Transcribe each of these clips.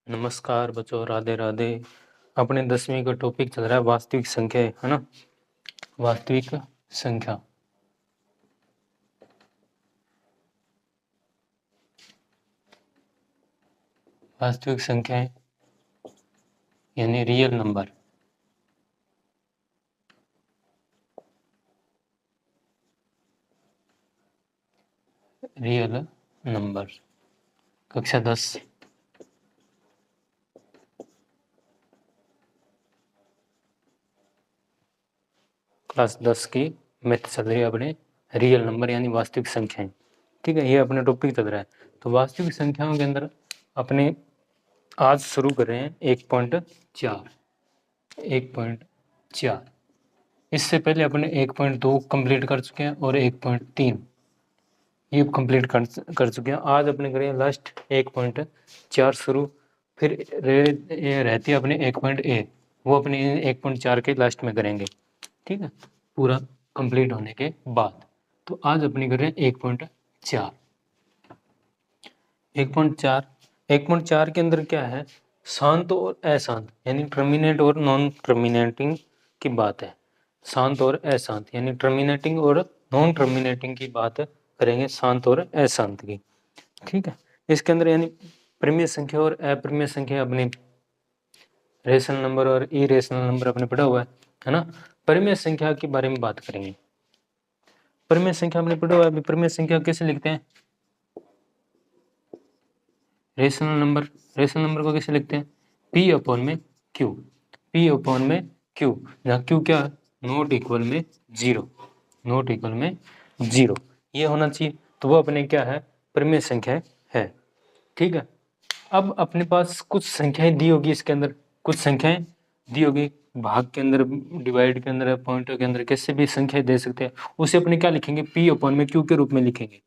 नमस्कार बच्चों, राधे राधे। अपने 10वीं का टॉपिक चल रहा है वास्तविक संख्या, है ना। वास्तविक संख्या, वास्तविक संख्याएं यानी रियल नंबर। रियल नंबर, कक्षा 10। क्लास 10 की मैथ चल रही है अपने रियल नंबर यानी वास्तविक संख्याएं। ठीक है, ये अपना टॉपिक चल रहा है। तो वास्तविक संख्याओं के अंदर अपने आज शुरू कर रहे हैं 1.4। 1.4, इससे पहले अपने 1.2 कंप्लीट कर चुके हैं और 1.3 ये कंप्लीट कर चुके हैं। आज अपने करें लास्ट 1.4 शुरू, फिर रहती है अपने 1.1, वो अपने 1.4 के लास्ट में करेंगे। ठीक है, पूरा कंप्लीट होने के बाद। तो आज अपनी करें 1.4। 1.4 के अंदर क्या है, शांत और अशांत यानी टर्मिनेट और नॉन टर्मिनेटिंग की बात है। शांत और अशांत यानी टर्मिनेटिंग और नॉन टर्मिनेटिंग की बात करेंगे, शांत और अशांत की। ठीक है, इसके अंदर यानी परिमेय संख्या और अपरिमेय संख्या अपने रेशनल नंबर और इरेशनल नंबर अपने पढ़ा हुआ है ना। परिमेय संख्या के बारे में बात करेंगे। परिमेय संख्या अपने पढ़ा हुआ है। परिमेय संख्या कैसे लिखते हैं? रेशनल नंबर को कैसे लिखते हैं? P अपॉन में Q, P अपॉन में Q, जहाँ Q क्या है, नॉट इक्वल में 0, नॉट इक्वल में 0 ये होना चाहिए। तो वो अपने क्या है, परिमेय संख्या है। ठीक है, अब अपने पास कुछ संख्याएं दी होगी, इसके अंदर कुछ संख्याएं दी होगी, भाग के अंदर, डिवाइड के अंदर, पॉइंट के अंदर, कैसे भी संख्या दे सकते हैं। उसे अपने क्या लिखेंगे, P अपॉन में Q के रूप में लिखेंगे।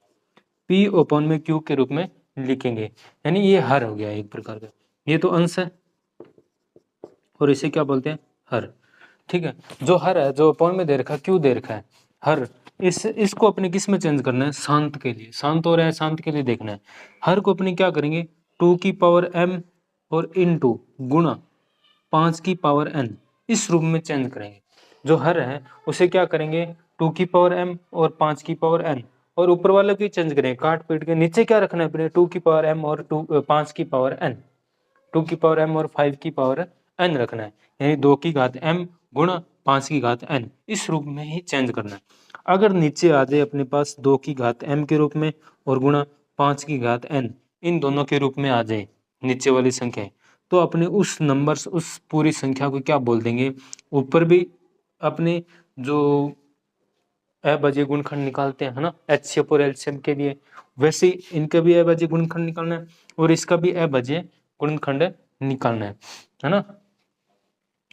P अपॉन में Q के रूप में लिखेंगे, यानी ये हर हो गया एक प्रकार का। ये तो अंश है और इसे क्या बोलते हैं, हर। ठीक है, जो हर है, जो अपॉन में दे रखा है, Q दे रखा है, हर, इसको अपने किस में चेंज करना है, शांत के लिए, शांत और अशांत के लिए देखना है। हर को अपने क्या करेंगे, 2 की पावर m और इनटू गुणा 5 की पावर n, इस रूप में चेंज करेंगे। जो हर है उसे क्या करेंगे, 2 की पावर m और 5 की पावर n, और ऊपर वाले को चेंज करेंगे, काट पीट के नीचे क्या रखना है अपने, 2 की पावर m और 5 की पावर n, 2 की पावर m और 5 की पावर n रखना है, यानी 2 की घात m गुणा 5 की घात n, इस रूप में ही चेंज करना है। अगर नीचे आ जाए अपने पास 2 की घात m के रूप में और गुणा 5 की घात n, इन दोनों के रूप में आ जाए नीचे वाली संख्या, तो अपने उस नंबर, उस पूरी संख्या को क्या बोल देंगे। ऊपर भी अपने जो अभाज्य गुणनखंड निकालते हैं, है ना, HCF और LCM के लिए, वैसे इनका भी अभाज्य गुणनखंड निकालना है और इसका भी अभाज्य गुणनखंड निकालना है ना।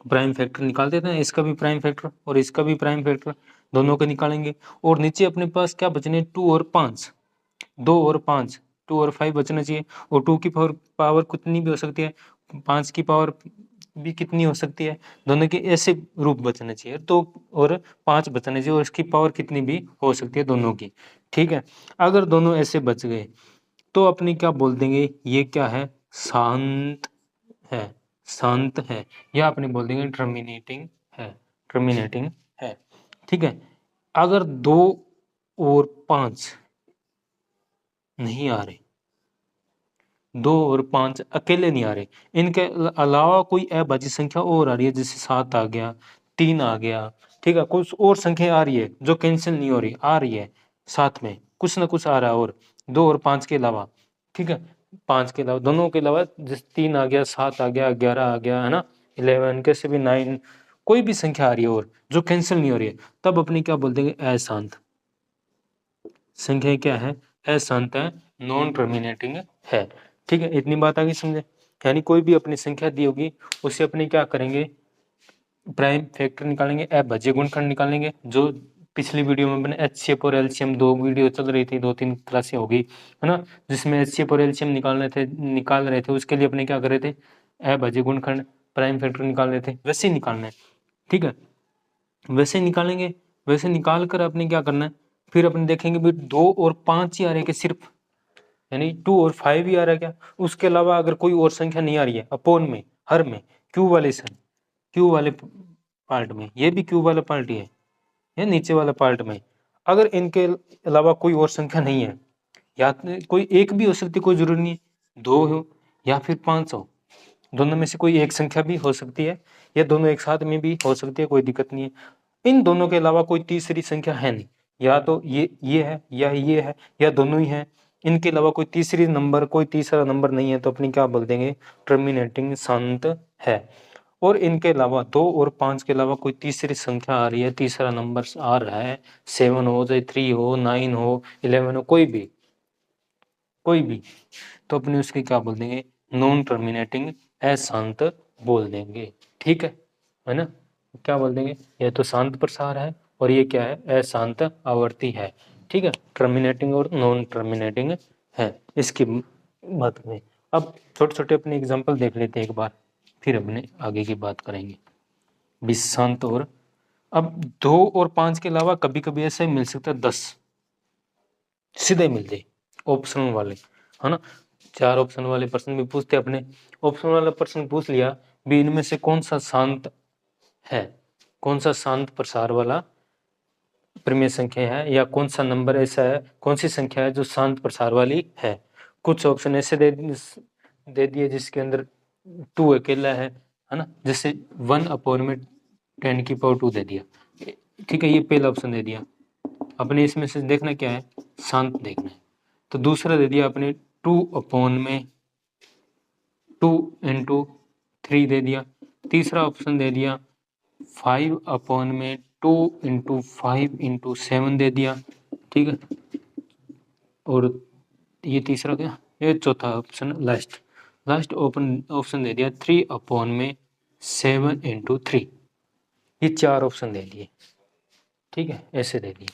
प्राइम फैक्टर निकाल देते हैं, इसका भी प्राइम फैक्टर और इसका भी प्राइम फैक्टर, दोनों को निकालेंगे। और नीचे अपने पास क्या बचने, 2 और 5, 2 और 5, 2 और 5 बचना चाहिए। और 2 की पावर कितनी भी हो सकती है, 5 की पावर भी कितनी हो सकती है, दोनों के ऐसे रूप बचना चाहिए। तो और 5 बचना चाहिए और इसकी पावर कितनी भी हो सकती है दोनों की। ठीक है, अगर दोनों ऐसे बच गए तो अपनी क्या बोल देंगे, ये क्या है, शांत है, शांत है, या अपने बोल देंगे टर्मिनेटिंग है, टर्मिनेटिंग है। ठीक है, अगर 2 और 5 नहीं आ रहे, 2 और 5 अकेले नहीं आ रहे, इनके अलावा कोई अभाज्य संख्या और आ रही है, जैसे 7 आ गया, 3 आ गया, ठीक है, कुछ और संख्या आ रही है जो कैंसिल नहीं हो रही, आ रही है साथ में, कुछ ना कुछ आ रहा है और 2 और 5 के अलावा। ठीक है, 5 के अलावा, दोनों के अलावा, जैसे 3 आ गया, 7 आ गया, 11 आ गया, है ना, 11, कैसे भी 9, कोई भी संख्या आ रही है और जो कैंसिल नहीं हो रही है, तब अपनी क्या बोल देंगे, अशांत संख्या क्या है, अशांत है, नॉन टर्मिनेटिंग है। ठीक है, इतनी बात आगे समझे। यानी कोई भी अपनी संख्या दी होगी उसे अपने क्या करेंगे, प्राइम फैक्टर निकालेंगे, अभाज्य गुणनखंड निकालेंगे। जो पिछली वीडियो में मैंने HCF और LCM 2 वीडियो चल रही थी, 2-3 क्लासें हो गई, है ना, जिसमें HCF और LCM निकाल रहे थे, उसके लिए अपने क्या कर रहे थे, अभाज्य गुणनखंड, प्राइम फैक्टर निकाल रहे थे, वैसे ही निकालना है। ठीक है, वैसे निकालेंगे, वैसे निकाल कर अपने क्या करना है, फिर अपने देखेंगे भी 2 और 5 ही आ रहे कि सिर्फ यानी 2 और 5 ही आ रहा है क्या, उसके अलावा अगर कोई और संख्या नहीं आ रही है अपोन में, हर में, क्यू वाले पार्ट में, ये भी क्यू वाला पार्ट ही है, ये नीचे वाला पार्ट में, अगर इनके अलावा कोई और संख्या नहीं है, या कोई एक भी हो सकती है, कोई जरूरी नहीं है 2 हो या फिर 5 हो, दोनों में से कोई एक संख्या भी हो सकती है, या दोनों एक साथ में भी हो सकती है, कोई दिक्कत नहीं है। इन दोनों के अलावा कोई तीसरी संख्या है नहीं, या तो ये है या ये है या दोनों ही है, इनके अलावा कोई तीसरा नंबर नहीं है, तो अपनी क्या बोल देंगे, टर्मिनेटिंग संत है। और इनके अलावा 2 और 5 के अलावा कोई तीसरी संख्या आ रही है, तीसरा नंबर आ रहा है, 7 हो चाहे 3 हो 9 हो 11 हो, कोई भी, तो अपने उसकी क्या बोल देंगे, नॉन टर्मिनेटिंग अशांत बोल देंगे। ठीक है ना, क्या बोल देंगे, ये तो शांत प्रसार है और ये क्या है, अशांत आवर्ती है। ठीक है, टर्मिनेटिंग और नॉन टर्मिनेटिंग है इसकी बात में। अब छोटे छोटे अपने एग्जांपल देख लेते हैं एक बार, फिर अपने आगे की बात करेंगे। विशांत और अब 2 और 5 के अलावा कभी कभी ऐसा ही मिल सकता है 10 सीधे मिल जाए, ऑप्शनल वाले, है ना, 4 ऑप्शन वाले प्रश्न भी पूछते अपने, ऑप्शन वाला प्रश्न पूछ लिया भी इनमें से कौन सा शांत है, कौन सा शांत प्रसार वाला परिमेय संख्या है, या कौन सा नंबर ऐसा है, कौन सी संख्या है जो शांत प्रसार वाली है। कुछ ऑप्शन ऐसे दे दिए जिसके अंदर 2 अकेला है ना, जैसे 1/10⁻² दे दिया, ठीक है, ये पहला ऑप्शन दे दिया अपने, इसमें से देखना क्या है, शांत देखना है। तो दूसरा दे दिया अपने 2/2 दे दिया। तीसरा ऑप्शन दे दिया 5/2 × 5 × 7 दे दिया। ठीक है, और ये तीसरा क्या, ये चौथा ऑप्शन लास्ट ऑप्शन दे दिया 3/7 × 3। ये 4 ऑप्शन दे दिए। ठीक है, ऐसे दे दिए।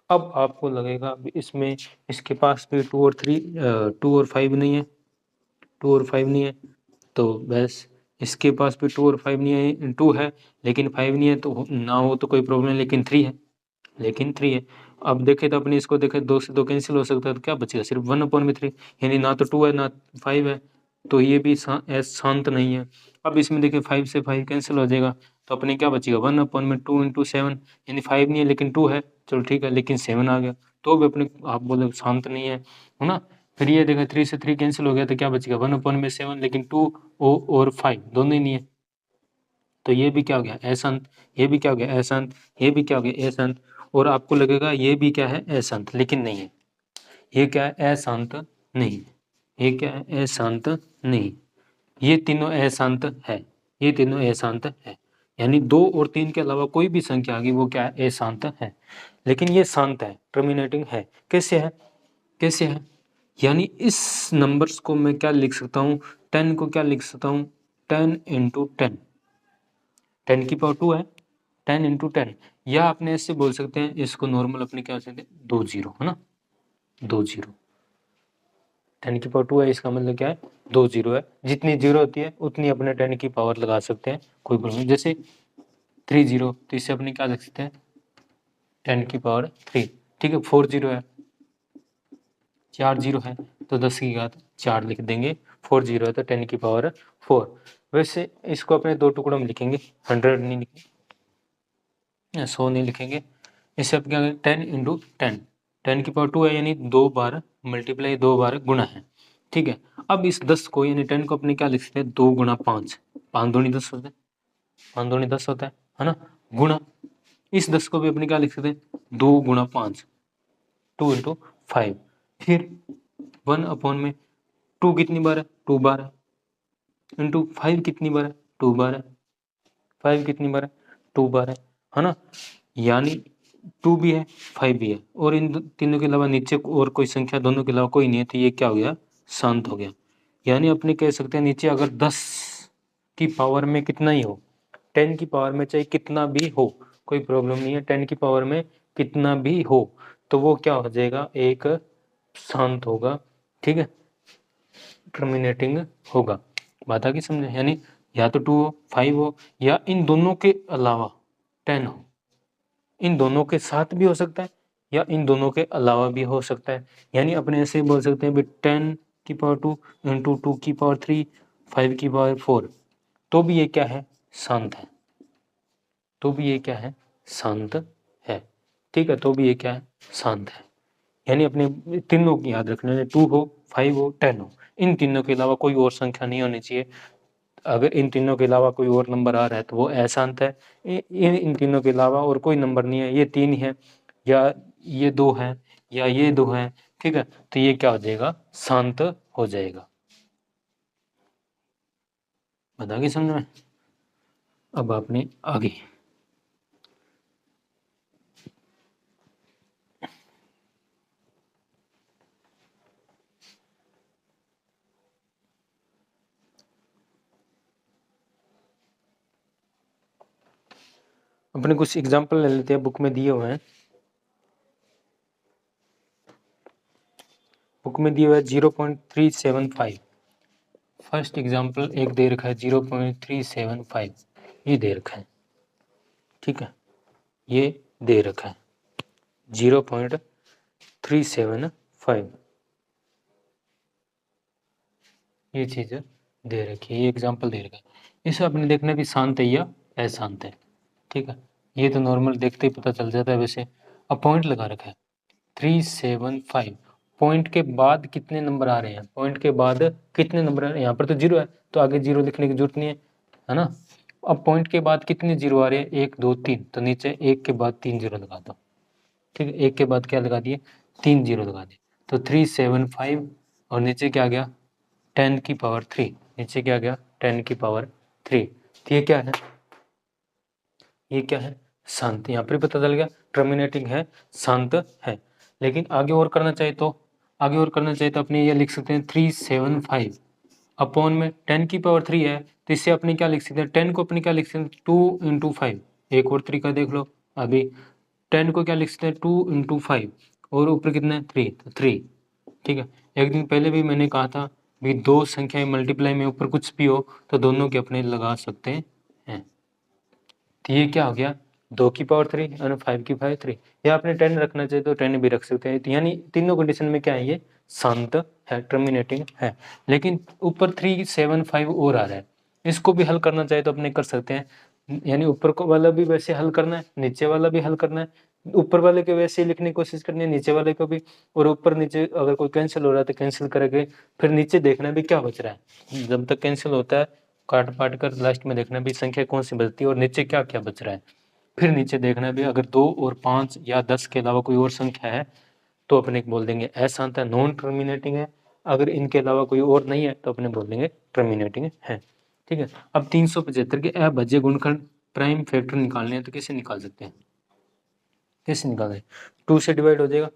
अब आपको लगेगा इसमें इसके पास भी 2 और 5 नहीं है, 2 और 5 नहीं है, तो बस इसके पास भी 2 और 5 नहीं है, 2 है लेकिन 5 नहीं है, तो ना हो तो कोई प्रॉब्लम नहीं, लेकिन 3 है। अब देखे तो अपने इसको देखे, 2 से 2 कैंसिल हो सकता है, तो क्या बचेगा, सिर्फ 1/3, यानी ना तो 2 है ना 5 है, तो ये भी शांत नहीं है। अब इसमें देखिए 5 से 5 कैंसिल हो जाएगा, तो अपने क्या बचेगा 1/2 × 7, यानी 5 नहीं है लेकिन 2 है, चलो ठीक है, लेकिन 7 आ गया, तो भी अपने आप बोले शांत नहीं है ना। फिर ये देखा 3 से 3 कैंसिल हो गया, तो क्या बचेगा 1/7, लेकिन 2 और 5 दोनों ही नहीं है, तो ये भी क्या हो गया अशांत, ये भी क्या हो गया अशांत, ये भी क्या हो गया अशांत। और आपको लगेगा ये भी क्या है अशांत, लेकिन नहीं है, ये क्या है अशांत नहीं, ये क्या है अशांत नहीं, ये तीनों अशांत है, ये तीनों अशांत है, यानी 2 और 3 के अलावा कोई भी संख्या आ गई वो क्या है अशांत है, लेकिन ये शांत है, टर्मिनेटिंग है। कैसे है, यानी इस नंबर्स को मैं क्या लिख सकता हूँ, 10 को क्या लिख सकता हूँ, 10 × 10, 10⁻2 है, 10 × 10, या आपने ऐसे बोल सकते हैं, इसको नॉर्मल अपने क्या बोल सकते हैं 2 0, है ना, 2 0, 10⁻2 है, इसका मतलब क्या है 2 0 है, जितनी जीरो होती है उतनी अपने 10 की पावर लगा सकते हैं, कोई प्रॉब्लम नहीं। जैसे 3 0, तो इससे अपने क्या लिख सकते हैं 10⁻3। ठीक है, 4 0 है, 4 0 है, तो 10 की घात 4 लिख देंगे, 4 0 है तो 10⁻4। वैसे इसको अपने 2 टुकड़ों में लिखेंगे, 100 नहीं लिखेंगे, 100 नहीं लिखेंगे, इससे अब क्या 10 × 10, 10⁻2 है, यानी 2 बार मल्टीप्लाई, 2 बार गुणा है। ठीक है, अब इस 10 को यानी 10 को अपने क्या लिख सकते हैं 2 × 5, 5 दूनी 10 होता है, 5 दूनी 10 होता है ना, गुणा इस 10 को भी अपने क्या लिख सकते हैं 2 × 5, 2 × 5, फिर 1/2 कितनी बार है 2 बार है, इंटू 5 कितनी बार है 2 बार है, 5 कितनी बार है 2 बार है ना, यानी 2 भी है 5 भी है, और इन तीनों के अलावा नीचे और कोई संख्या दोनों के अलावा कोई नहीं है, तो ये क्या हो गया शांत हो गया। यानी अपने कह सकते हैं नीचे अगर 10 की पावर में कितना ही हो, 10 की पावर में चाहे कितना भी हो कोई प्रॉब्लम नहीं है, 10 की पावर में कितना भी हो तो वो क्या हो जाएगा एक शांत होगा। ठीक है, टर्मिनेटिंग होगा, बात आ गई समझे, यानी या तो 2 हो 5 हो, या इन दोनों के अलावा 10 हो, इन दोनों के साथ भी हो सकता है या इन दोनों के अलावा भी हो सकता है। यानी अपने ऐसे बोल सकते हैं 10⁻2 इंटू 2⁻3 5⁻4, तो भी ये क्या है, शांत है। तो भी ये क्या है, शांत है। ठीक है, तो भी ये क्या है, शांत है। यानी अपने तीनों की याद रखने, 2 हो, 5 हो, 10 हो, इन तीनों के अलावा कोई और संख्या नहीं होनी चाहिए। अगर इन तीनों के अलावा कोई और नंबर आ रहा है तो वो अशांत है। इन तीनों के अलावा और कोई नंबर नहीं है, ये 3 है या ये 2 है या ये 2 है, ठीक है, तो ये क्या हो जाएगा, शांत हो जाएगा। बता गई समझ में। अब आपने आगे अपने कुछ एग्जाम्पल ले लेते हैं, बुक में दिए हुए हैं। बुक में दिए हुए 0.375। फर्स्ट एग्जाम्पल एक दे रखा है 0.375, ये दे रखा है, ठीक है, ये दे रखा है 0.375, ये चीज दे रखी है, ये एग्जाम्पल दे रखा है। इसे अपने देखना भी शांत है या अशांत है, ठीक है, ये तो नॉर्मल देखते ही पता चल जाता है। वैसे अब पॉइंट लगा रखा है 375, पॉइंट के बाद कितने नंबर आ रहे हैं, पॉइंट के बाद कितने नंबर आ रहे हैं, यहाँ पर तो जीरो है तो आगे जीरो लिखने की जरूरत नहीं है ना। अब पॉइंट के बाद कितने जीरो आ रहे हैं, 1 2 3, तो नीचे एक के बाद 3 जीरो लगा दो, ठीक है, एक के बाद क्या लगा दिए, 3 जीरो लगा दिए, तो 375 और नीचे क्या आ गया 10⁻3, नीचे क्या आ गया 10⁻3, तो ये क्या है, ये क्या है, शांत। यहाँ पर पता चल गया टर्मिनेटिंग है, शांत है। लेकिन आगे और करना चाहिए तो, आगे और करना चाहिए तो अपने ये लिख सकते हैं 375 अपॉन में 10⁻3 है, तो इससे अपने क्या लिख सकते हैं, 10 को अपने क्या लिख सकते हैं 2 इंटू 5। एक और तरीका देख लो, अभी 10 को क्या लिख सकते हैं 2 इंटू 5, और ऊपर कितना है 3, तो 3, ठीक है। एक दिन पहले भी मैंने कहा था भी दो संख्याएं मल्टीप्लाई में ऊपर कुछ भी हो तो दोनों के अपने लगा सकते हैं। तो ये क्या हो गया 2⁻3 और 5⁻3, या आपने 10 रखना चाहिए तो 10 भी रख सकते हैं। तो यानी तीनों कंडीशन में क्या है, ये शांत है, टर्मिनेटिंग है। लेकिन ऊपर 375 और आ रहा है, इसको भी हल करना चाहे तो अपने कर सकते हैं। यानी ऊपर को वाला भी वैसे हल करना है, नीचे वाला भी हल करना है, ऊपर वाले के वैसे ही लिखने की कोशिश करनी है, नीचे वाले को भी, और ऊपर नीचे अगर कोई कैंसिल हो रहा है तो कैंसिल करके फिर नीचे देखना भी क्या बच रहा है। जब तक कैंसिल होता है काट पाट कर लास्ट में देखना भी संख्या कौन सी बचती है और नीचे क्या क्या बच रहा है। फिर नीचे देखना भी अगर 2 और 5 या 10 के अलावा कोई और संख्या है तो अपने बोल देंगे अशांत है, नॉन टर्मिनेटिंग है। अगर इनके अलावा कोई और नहीं है तो अपने बोल देंगे टर्मिनेटिंग है, ठीक है। अब 375 के अभाज्य गुणनखंड प्राइम फैक्टर निकालने हैं तो कैसे निकाल सकते हैं, कैसे निकाल रहे, 2 से डिवाइड हो जाएगा,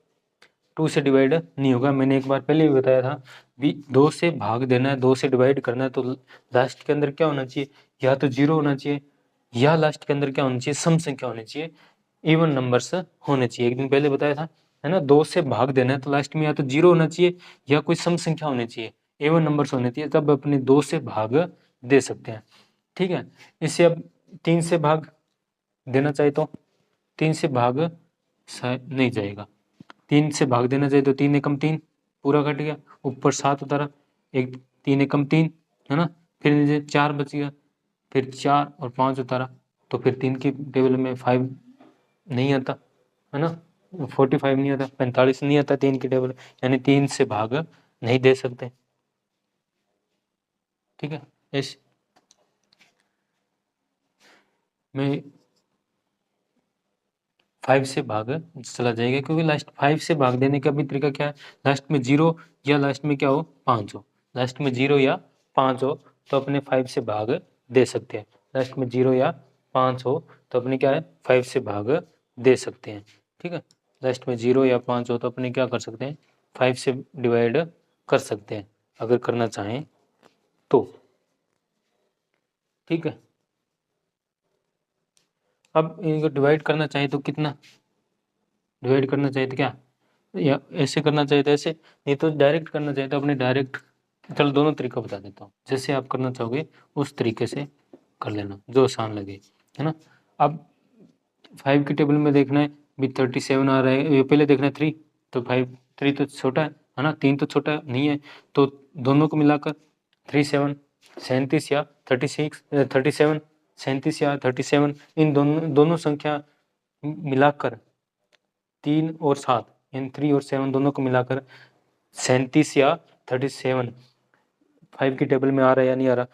2 से डिवाइड नहीं होगा। मैंने एक बार पहले भी बताया था भी 2 से भाग देना है, 2 से डिवाइड करना है तो लास्ट के अंदर क्या होना चाहिए, या तो 0 होना चाहिए या लास्ट के अंदर क्या होना चाहिए, सम संख्या होनी चाहिए, इवन नंबर्स होने चाहिए। एक दिन पहले बताया था, है ना, 2 से भाग देना है तो लास्ट में या तो 0 होना चाहिए या कोई सम संख्या होनी चाहिए, इवन नंबर्स होने चाहिए, तब अपने 2 से भाग दे सकते हैं, ठीक है। इससे अब 3 से भाग देना चाहिए तो 3 से भाग नहीं जाएगा, 3 से भाग देना चाहिए तो 3 एकम 3 पूरा कट गया, ऊपर 7 उतारा, एक 3 एकम 3 है ना, फिर नीचे 4 बच गया, फिर 4 और 5 उतारा तो फिर 3 की टेबल में 5 नहीं आता, है ना, 45 नहीं आता, 45 नहीं आता 3 की टेबल, यानी 3 से भाग नहीं दे सकते, ठीक है। इस में 5 से भाग चला जाएगा क्योंकि लास्ट 5 से भाग देने का भी तरीका क्या है, लास्ट में 0 या लास्ट में क्या हो 5 हो, लास्ट में 0 या 5 हो तो अपने 5 से भाग दे सकते हैं, लास्ट में 0 या 5 हो तो अपने क्या है 5 से भाग दे सकते हैं, ठीक है। लास्ट में 0 या 5 हो तो अपने क्या कर सकते हैं 5 से डिवाइड कर सकते हैं अगर करना चाहें तो, ठीक है। अब इनको डिवाइड करना चाहे तो कितना डिवाइड करना चाहिए तो क्या, या ऐसे करना चाहिए था ऐसे, नहीं तो डायरेक्ट करना चाहिए था अपने डायरेक्ट। चलो दोनों तरीका बता देता हूँ, जैसे आप करना चाहोगे उस तरीके से कर लेना जो आसान लगे, है ना। अब 5 की टेबल में देखना है भी 37 आ रहा है, ये पहले देखना है 3, तो 5 3 तो छोटा है ना, 3 तो छोटा नहीं है, तो दोनों को मिलाकर 37 37 या 36 37 37 या 37 इन दोनों संख्या मिलाकर 3 और 7 इन 3 और 7 दोनों को मिलाकर 37 या 37 5 की टेबल में आ रहा है या नहीं आ रहा,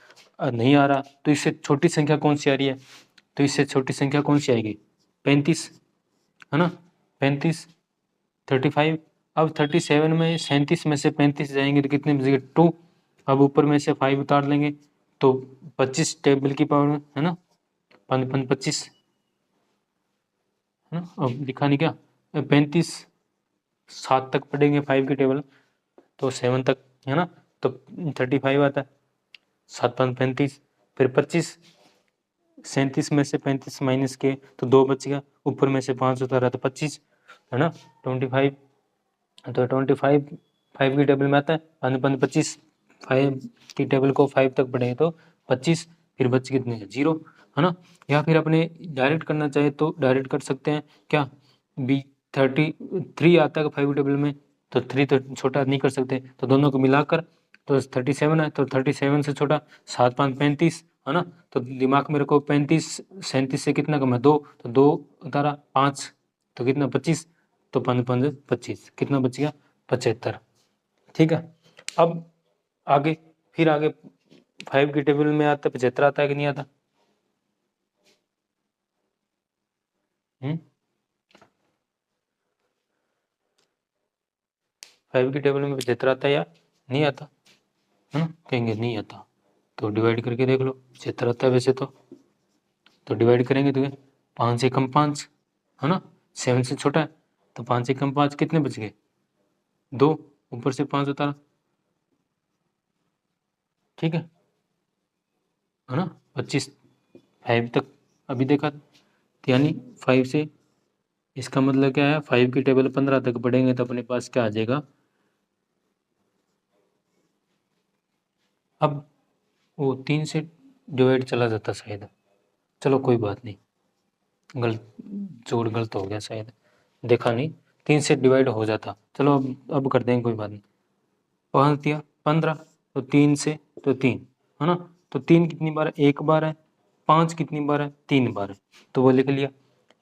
नहीं आ रहा, तो इससे छोटी संख्या कौन सी आ रही है, तो इससे छोटी संख्या कौन सी आएगी 35 है ना, 35 35। अब 37 में 37 में से 35 जाएंगे तो कितने बचेंगे 2, अब ऊपर में से 5 उतार लेंगे तो 25 टेबल की पावर में है ना, 5 25 है ना, अब दिखा नहीं क्या 35 7 तक पढ़ेंगे 5 की टेबल तो 7 तक है ना, तो 35 आता है, 7 5 35, फिर 25 37 में से 35 माइनस के तो 2 बच गया, ऊपर में से 5 उतारा तो 25 है ना, 25, तो 25 5 की टेबल में आता है 5 5 25, 5 की टेबल को 5 तक पढ़ेंगे तो 25, फिर बच कितने 0 है ना, या फिर अपने डायरेक्ट करना चाहे तो डायरेक्ट कर सकते हैं क्या, बी 33 आता है 5 की टेबल में, तो 3 तो छोटा नहीं कर सकते, तो दोनों को मिलाकर तो 37 है, तो 37 से छोटा 7 5 35 है ना, तो दिमाग में रखो 35 37 से कितना कम है 2, तो 2 उतारा 5 तो कितना 25, तो 5 5 25 कितना बच गया 75, ठीक है। अब आगे फिर आगे 5 की टेबल में आता है 75 आता है कि नहीं आता, 5 की टेबल में 75 आता है या नहीं आता, है ना, कहेंगे नहीं आता, तो डिवाइड करके देख लो 75 आता है वैसे तो डिवाइड करेंगे तो 5 से कम 5 है ना, 7 से छोटा है, तो 5 से कम 5 कितने बच गए 2, ऊपर से 5 उतारा, ठीक है ना, 25 5 तक अभी देखा, यानी 5 से इसका मतलब क्या है 5 की टेबल 15 तक पढ़ेंगे तो अपने पास क्या आ जाएगा, अब वो 3 से डिवाइड चला जाता शायद, चलो कोई बात नहीं, गलत जोड़ गलत हो गया शायद, देखा नहीं, 3 से डिवाइड हो जाता, चलो अब कर देंगे कोई बात नहीं, 5 दिया 15, तो 3 से तो 3 है ना, तो 3 कितनी बार है 1 बार है, 5 कितनी बार है 3 बार है, तो वो लिख लिया,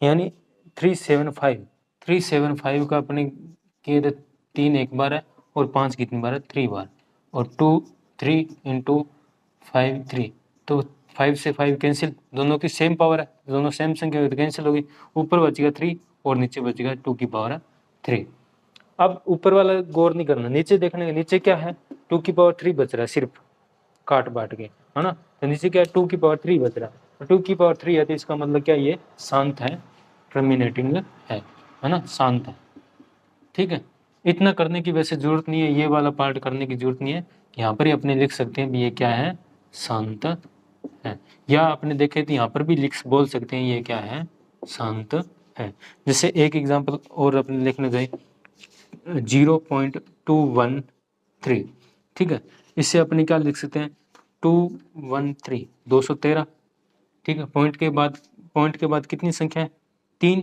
यानी 375 का अपने किए थे 3 1 बार है और 5 कितनी बार है 3 बार, और 2 3 इंटू 5 3, तो 5 से 5 कैंसिल, दोनों की सेम पावर है, दोनों सेम संख्या हुई तो कैंसिल होगी, ऊपर बचेगा 3 और नीचे बचेगा 2 की पावर 3। अब ऊपर वाला गौर नहीं करना, नीचे देखने के नीचे क्या है 2 की पावर 3 बच रहा है सिर्फ काट बांट के है ना, तो नीचे क्या है 2 की पावर 3 बच रहा है, तो 2 की पावर 3 है तो इसका मतलब क्या ये शांत है, टर्मिनेटिंग है ना, शांत है, ठीक है। इतना करने की वैसे जरूरत नहीं है, ये वाला पार्ट करने की जरूरत नहीं है, यहाँ पर ही अपने लिख सकते हैं भी ये क्या है शांत है, या अपने देखे तो यहाँ पर भी लिख बोल सकते हैं ये क्या है शांत है। जैसे एक एग्जांपल और अपने लिखने जाए 0.213, ठीक है, इससे अपने क्या लिख सकते हैं 213 213, ठीक है, पॉइंट के बाद कितनी संख्या है 3,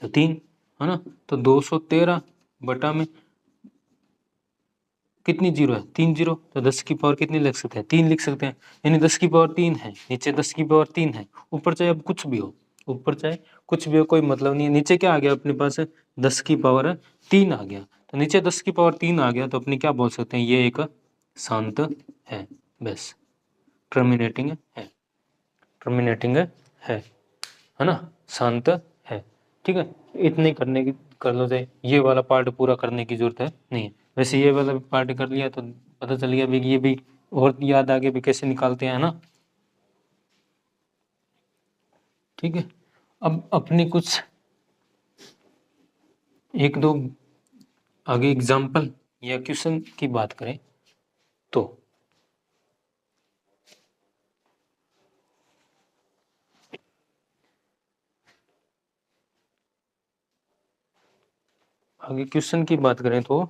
तो 3 है ना, तो 213 बटा में कितनी जीरो है 3 जीरो, तो 10 की पावर कितनी लिख सकते हैं 3 लिख सकते हैं, यानी 10 की पावर 3 है, नीचे 10 की पावर 3 है, ऊपर चाहे अब कुछ भी हो, ऊपर चाहे कुछ भी हो कोई मतलब नहीं है, नीचे क्या आ गया अपने पास 10 की पावर 3 आ गया, तो नीचे 10 की पावर 3 आ गया तो अपने क्या बोल सकते हैं ये एक शांत है, बस टर्मिनेटिंग है ना, शांत है, ठीक है। इतने करने की कर लो जाए, ये वाला पार्ट पूरा करने की जरूरत है नहीं है, वैसे ये वाला पार्ट कर लिया तो पता चल गया भी ये भी, और याद आगे भी कैसे निकालते हैं ना, ठीक है। अब अपने कुछ एक दो आगे एग्जाम्पल या क्वेश्चन की बात करें तो आगे क्वेश्चन की बात करें तो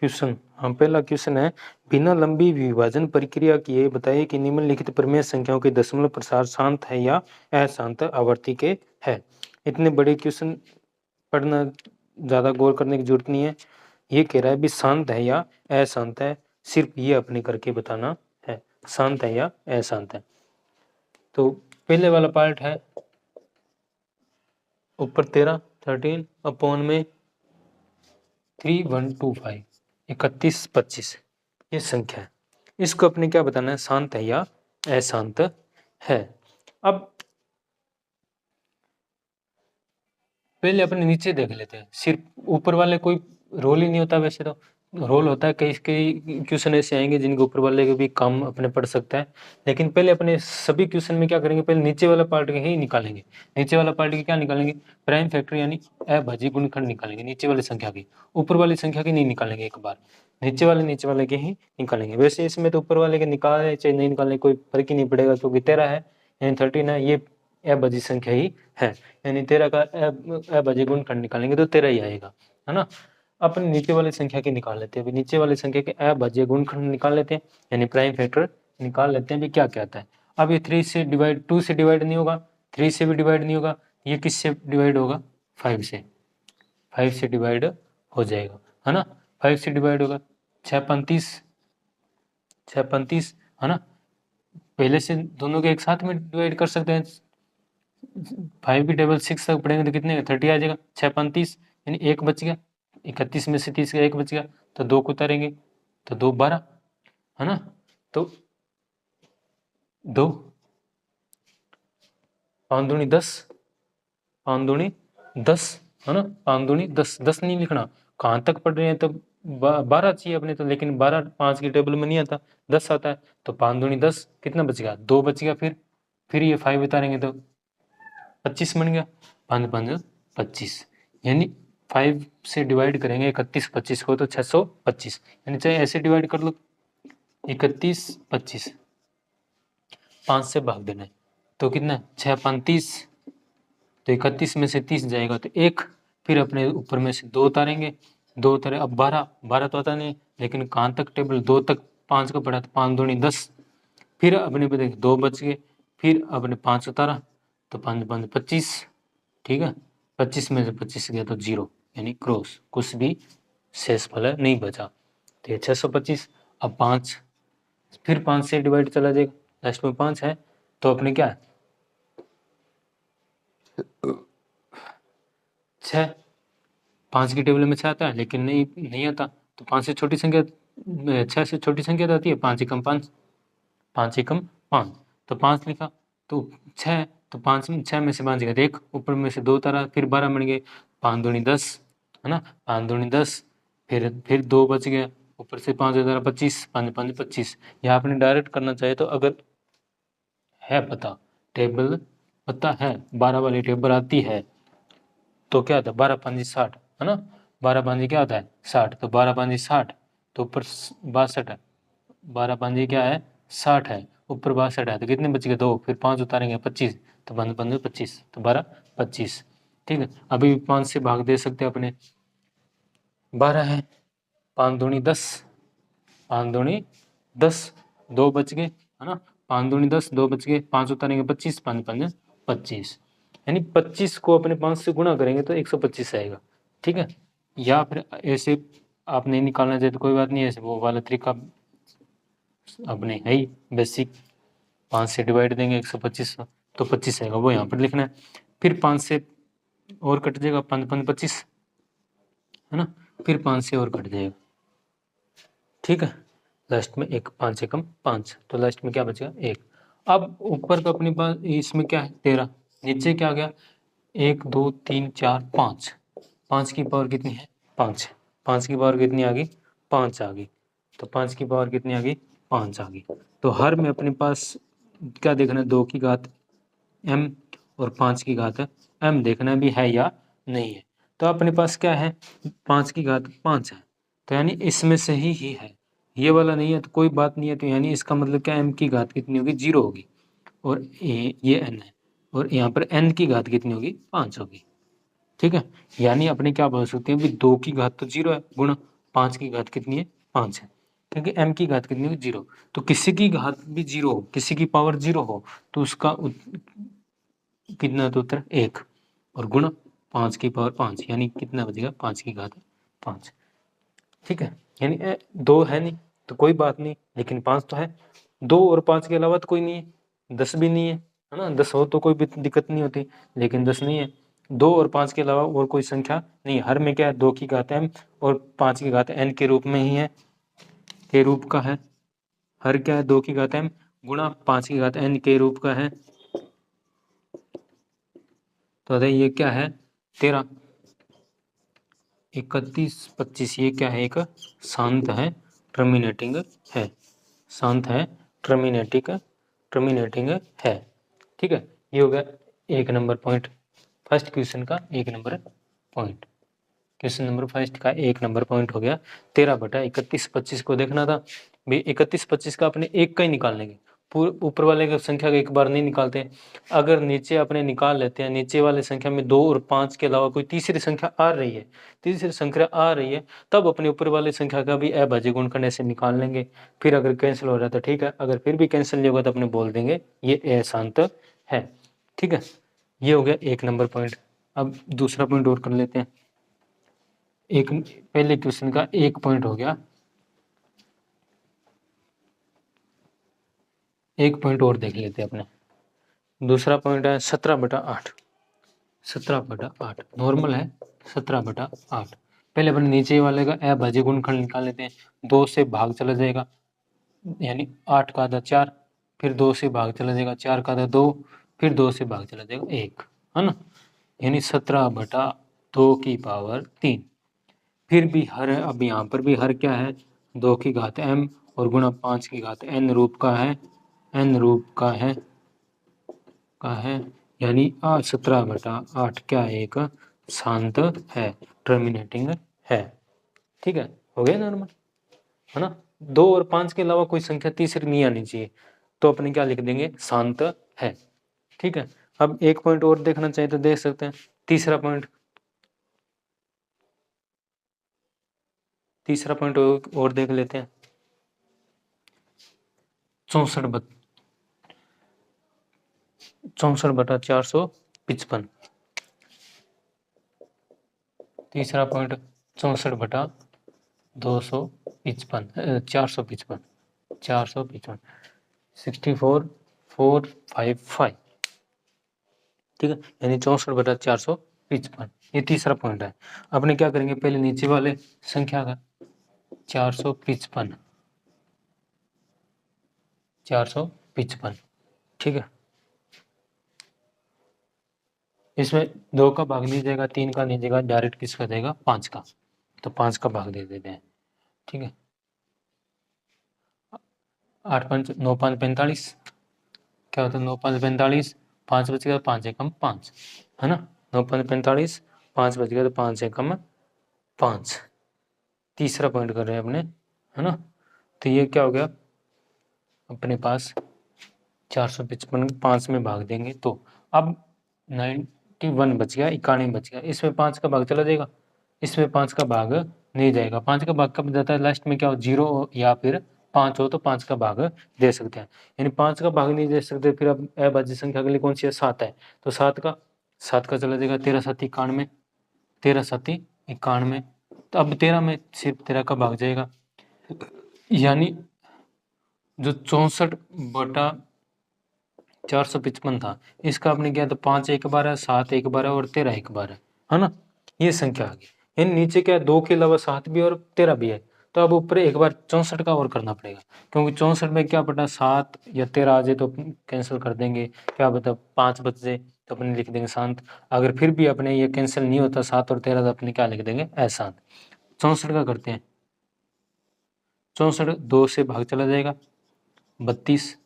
क्वेश्चन, हाँ पहला क्वेश्चन है, बिना लंबी विभाजन प्रक्रिया किए बताइए कि निम्नलिखित परिमेय संख्याओं के दशमलव प्रसार शांत है या अशांत आवर्ती के है। इतने बड़े क्वेश्चन पढ़ना, ज़्यादा गौर करने की जरूरत नहीं है। ये कह रहा है भी शांत है या अशांत है, सिर्फ ये अपने करके बताना है, शांत है या अशांत है। तो पहले वाला पार्ट है ऊपर 13 अपॉन में 3125 3125 ये संख्या है। इसको अपने क्या बताना है, शांत है या अशांत है। अब पहले अपने नीचे देख लेते हैं, सिर्फ ऊपर वाले कोई रोल ही नहीं होता, वैसे तो रोल होता है, कई कई क्वेश्चन ऐसे आएंगे जिनके ऊपर वाले के भी काम अपने पढ़ सकता है। लेकिन पहले अपने सभी क्वेश्चन में क्या करेंगे, पहले नीचे वाला पार्ट के ही निकालेंगे। नीचे वाला पार्ट की क्या निकालेंगे, प्राइम फैक्टर यानी अभाज्य गुणनखंड निकालेंगे नीचे वाली संख्या की, ऊपर वाली संख्या की नहीं निकालेंगे, एक बार नीचे वाले के ही निकालेंगे। वैसे इसमें तो ऊपर वाले के निकाले चाहे नहीं निकाले कोई फर्क ही नहीं पड़ेगा, क्योंकि 13 है यानी 13 है, ये अभाज्य संख्या ही है, यानी 13 का अभाज्य गुणनखंड निकालेंगे तो 13 ही आएगा, है ना। अपन नीचे वाली संख्या की निकाल लेते हैं, अभी नीचे वाली संख्या के अभाज्य गुणनखंड निकाल लेते हैं, यानी प्राइम फैक्टर निकाल लेते हैं भी क्या क्या आता है। अब ये 3 से डिवाइड, 2 से डिवाइड नहीं होगा, 3 से भी डिवाइड नहीं होगा, ये किससे डिवाइड होगा, 5 से, 5 से डिवाइड हो जाएगा, है ना। 5 से डिवाइड होगा, 6 35, 6 35, है ना। पहले से दोनों के एक साथ में डिवाइड कर सकते हैं, 5 की टेबल 6 तक पढ़ेंगे तो कितने 30 आ जाएगा, 6 35 यानी एक बच गया, 31 में से 30 का एक बच गया, तो 2 को उतारेंगे तो 2 12, है ना। तो 2 5 दूनी 10, 5 दूनी 10, है ना, 5 दूनी 10, 10 नहीं लिखना, कहाँ तक पढ़ रहे हैं तो 12 चाहिए अपने तो, लेकिन 12 5 की टेबल में नहीं आता, 10 आता है, तो 5 दूनी 10, कितना बच गया 2 बच गया, फिर ये 5 उतारेंगे तो 25 बन गया, 5 5 25, यानी 5 से डिवाइड करेंगे 31 25 को तो 625, यानी चाहे ऐसे डिवाइड कर लो 31 25, 5 से भाग देना है तो कितना 6 35, तो 31 में से 30 जाएगा तो 1, फिर अपने ऊपर में से 2 उतारेंगे, 2 उतारे, अब 12 12 तो आता नहीं, लेकिन कहाँ तक टेबल 2 तक 5 का पड़ा, तो 5 दूनी 10, फिर अपने पे देख 2 बच गए, फिर अपने 5 उतारा तो 5 5 25, ठीक है, 25 में से 25 गया तो 0, यानी क्रॉस, कुछ भी शेषफल नहीं बचा, तो ये 625। अब 5, फिर 5 से डिवाइड चला जाएगा, लास्ट में 5 है तो अपने क्या है 6, 5 की टेबल में 6 आता है लेकिन नहीं आता, तो 5 से छोटी संख्या, 6 से छोटी संख्या तो आती है 5 एकम 5, 5 एकम 5, तो 5 लिखा, तो 6, तो 5 में 6 में से 5 गया, देख ऊपर में से 2 तारा, फिर 12 बन गए, 5 दूनी 10, है ना, 5 दूनी 10, फिर 2 बच गया, ऊपर से 5 तारा 25, 5 5 25। यहाँ आपने डायरेक्ट करना चाहे तो अगर है पता, टेबल पता है 12 वाली टेबल आती है तो क्या आता है 12 5 60, है ना, 12 5 क्या आता है 60, तो 12 5 60, तो ऊपर 62 है, 12 5 क्या है 60 है, ऊपर 62 है, तो कितने बच गए 2, फिर 5 उतारेंगे 25, तो 5 5 25, तो 12 25, ठीक है। अभी 5 से भाग दे सकते हैं अपने, 12 है, 5 दूनी 10, 5 दूनी 10, 2 बच गए, है ना, 5 दूनी 10, 2 बच गए, 5 उतारेंगे 25, 5 5 25, यानी 25 को अपने 5 से गुणा करेंगे तो 125 आएगा, ठीक है। या फिर ऐसे आप नहीं निकालना चाहे तो कोई बात नहीं है, ऐसे वो वाला तरीका अपने है ही बेसिक, 5 से डिवाइड देंगे 125 तो 25 आएगा, वो यहाँ पर लिखना है, फिर 5 से और कट जाएगा, 5 5 25, है ना, फिर 5 से और कट जाएगा, ठीक है, लास्ट में एक 5 एकम 5, तो लास्ट में क्या बचेगा 1। अब ऊपर तो अपने पास इसमें क्या है 13, नीचे क्या आ गया 1 2 3 4 5, 5 की पावर कितनी है 5, 5 की पावर कितनी आ गई 5 आ गई, तो 5 की पावर कितनी आ गई 5 आ गई, तो हर में अपने पास क्या देखना है 2 की घात m और 5 की घात m देखना भी है या नहीं है, तो अपने पास क्या है 5 की घात 5 है, तो यानी इसमें से ही है, ये वाला नहीं है तो कोई बात नहीं है, तो यानी इसका मतलब क्या m की घात कितनी होगी 0 होगी, और ये n है, और यहाँ पर n की घात कितनी होगी 5 होगी, ठीक है। यानी अपने क्या बोल सकते हैं भी 2 की घात तो 0 है गुणा, 5 की घात कितनी है 5 है, क्योंकि m की घात कितनी है 0। तो किसी की घात भी 0 हो, किसी की पावर 0 हो तो उसका कितना तो उत्तर 1 और गुणा 5 की पावर 5 यानी कितना बचेगा 5 की घात 5। ठीक है, यानी 2 है नहीं तो कोई बात नहीं, लेकिन 5 तो है। 2 और 5 के अलावा तो कोई नहीं है, 10 भी नहीं है ना, 10 हो तो कोई भी दिक्कत नहीं होती, लेकिन 10 नहीं है। 2 और 5 के अलावा और कोई संख्या नहीं है। हर में क्या है 2 की घात m और 5 की घात n के रूप में ही है, के रूप का है। हर क्या है 2 की घात m गुणा 5 की घात n के रूप का है। तो अरे ये क्या है 13, 31, 25, ये क्या है एक शांत है, टर्मिनेटिंग है, शांत है, टर्मिनेटिंग है। ठीक है, ये हो गया 1 नंबर पॉइंट, फर्स्ट क्वेश्चन का 1 number point. Question number first का 1 नंबर पॉइंट हो गया। 13/31, 25 को देखना था भाई, 31, 25 का अपने एक का ही निकाल लेंगे, ऊपर वाले की संख्या का एक बार नहीं निकालते। अगर नीचे अपने निकाल लेते हैं, नीचे वाले संख्या में 2 और 5 के अलावा कोई तीसरी संख्या आ रही है, तीसरी संख्या आ रही है, तब अपने ऊपर वाली संख्या का भी अभाज्य गुणनखंड ऐसे निकाल लेंगे। फिर अगर कैंसिल हो रहा है तो ठीक है, अगर फिर भी कैंसिल नहीं होगा तो अपने बोल देंगे ये अशांत है। ठीक है, ये हो गया 1 नंबर पॉइंट। अब दूसरा पॉइंट और कर लेते हैं। एक पहले क्वेश्चन का 1 पॉइंट हो गया, 1 पॉइंट और देख लेते हैं अपने। दूसरा पॉइंट है 17/8, 17/8 नॉर्मल है, 17/8। पहले अपन नीचे वाले का अभाज्य गुणनखंड निकाल लेते हैं। 2 से भाग चला जाएगा यानी 8 का आधा 4, फिर 2 से भाग चला जाएगा 4 का आधा 2, फिर 2 से भाग चला जाएगा 1, है ना, यानी 17/2 की पावर 3। फिर भी हर, अब यहाँ पर भी हर क्या है 2 की घात m और गुणा 5 की घात n रूप का है, n रूप का है, यानी 17/8 क्या एक शांत है, टर्मिनेटिंग है। ठीक है, हो गया नॉर्मल, है ना। 2 और 5 के अलावा कोई संख्या तीसरी नहीं आनी चाहिए, तो अपने क्या लिख देंगे शांत है। ठीक है, अब 1 पॉइंट और देखना चाहिए तो देख सकते हैं। तीसरा पॉइंट और देख लेते हैं। 64/455। तीसरा पॉइंट 64/255, 455, 64,455। ठीक है, यानी 64/455, ये तीसरा पॉइंट है। अपने क्या करेंगे पहले नीचे वाले संख्या का 455, 455। ठीक है, इसमें 2 का भाग नहीं जाएगा, 3 का नहीं जाएगा, डायरेक्ट किसका जाएगा 5 का, तो 5 का भाग दे देते हैं। ठीक है, 8 5 9 5 45, क्या होता है 9 5 45, 5 बच गया 5 एकम 5, है ना, 9 5 45, 5 बच गया तो 5 एकम 5। तीसरा पॉइंट कर रहे हैं अपने, है ना, तो ये क्या हो गया अपने पास 455 5 में भाग देंगे तो अब 91 बच गया, 91 बच गया। इसमें 5 का भाग चला जाएगा, इसमें 5 का भाग नहीं जाएगा। 5 का भाग कब जाता है लास्ट में, क्या हो 0 या फिर 5 हो तो 5 का भाग दे सकते हैं, यानी 5 का भाग नहीं दे सकते। फिर अब अभाज्य संख्या के लिए कौन सी है 7 है, तो 7 का चला जाएगा 13 7 91, 13 7 91। तो अब 13 में सिर्फ 13 का भाग जाएगा, यानी जो 64/455 था इसका आपने किया तो 5 एक बार है, 7 एक बार है और 13 एक बार है ना, ये संख्या आ गई। यानी नीचे क्या है 2 के अलावा 7 भी और 13 भी है, तो अब ऊपर एक बार 64 का और करना पड़ेगा, क्योंकि 64 में क्या पता 7 या 13 आ जाए तो कैंसिल कर देंगे, क्या बता 5 बच जाए तो अपने लिख देंगे शांत। अगर फिर भी अपने ये कैंसिल नहीं होता 7 और 13 तो अपने क्या लिख देंगे अशांत। 64 का करते हैं, 64 2 से भाग चला जाएगा 32,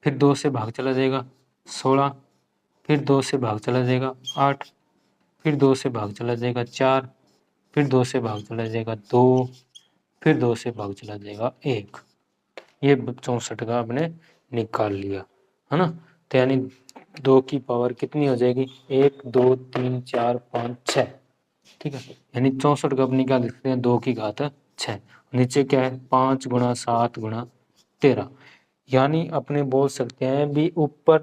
फिर 2 से भाग चला जाएगा 16, फिर 2 से भाग चला जाएगा 8, फिर 2 से भाग चला जाएगा 4, फिर 2 से भाग चला जाएगा 2, फिर 2 से भाग चला जाएगा 1। ये 64 का आपने निकाल लिया, है ना। तो यानी 2 की पावर कितनी हो जाएगी 1 2 3 4 5 6, ठीक है, यानी 64 को अपनी क्या लिख सकते हैं, 2 की घात 6। नीचे क्या है, 5 गुणा 7 गुणा 13। यानी अपने बोल सकते हैं भी ऊपर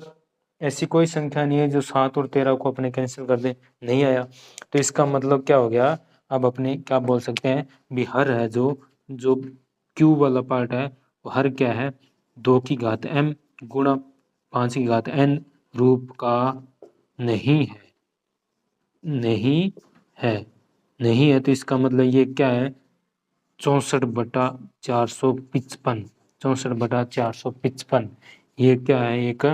ऐसी कोई संख्या नहीं है जो 7 और 13 को अपने कैंसिल कर दे, नहीं आया। तो इसका मतलब क्या हो गया, अब अपने क्या बोल सकते हैं भी हर है जो जो क्यू वाला पार्ट है वो हर क्या है, 2 की घात m गुणा 5 की घात n रूप का नहीं है, नहीं है, नहीं है। तो इसका मतलब ये क्या है, 64/455, 64/455। ये क्या है, एक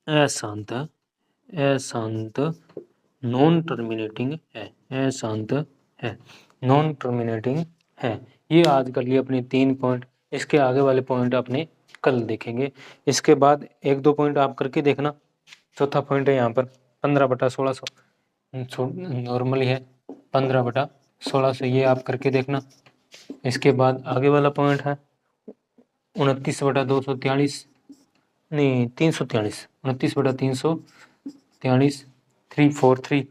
अशांत, अशांत नॉन टर्मिनेटिंग है, अशांत है, नॉन टर्मिनेटिंग है। ये आज कर लिए अपने 3 पॉइंट। इसके आगे वाले पॉइंट अपने कल देखेंगे। इसके बाद 1-2 पॉइंट आप करके देखना। चौथा पॉइंट है यहाँ पर 15/1600, नॉर्मली है 15/1600, ये आप करके देखना। इसके बाद आगे वाला पॉइंट है 29/243, नहीं 343, 29/343, 343।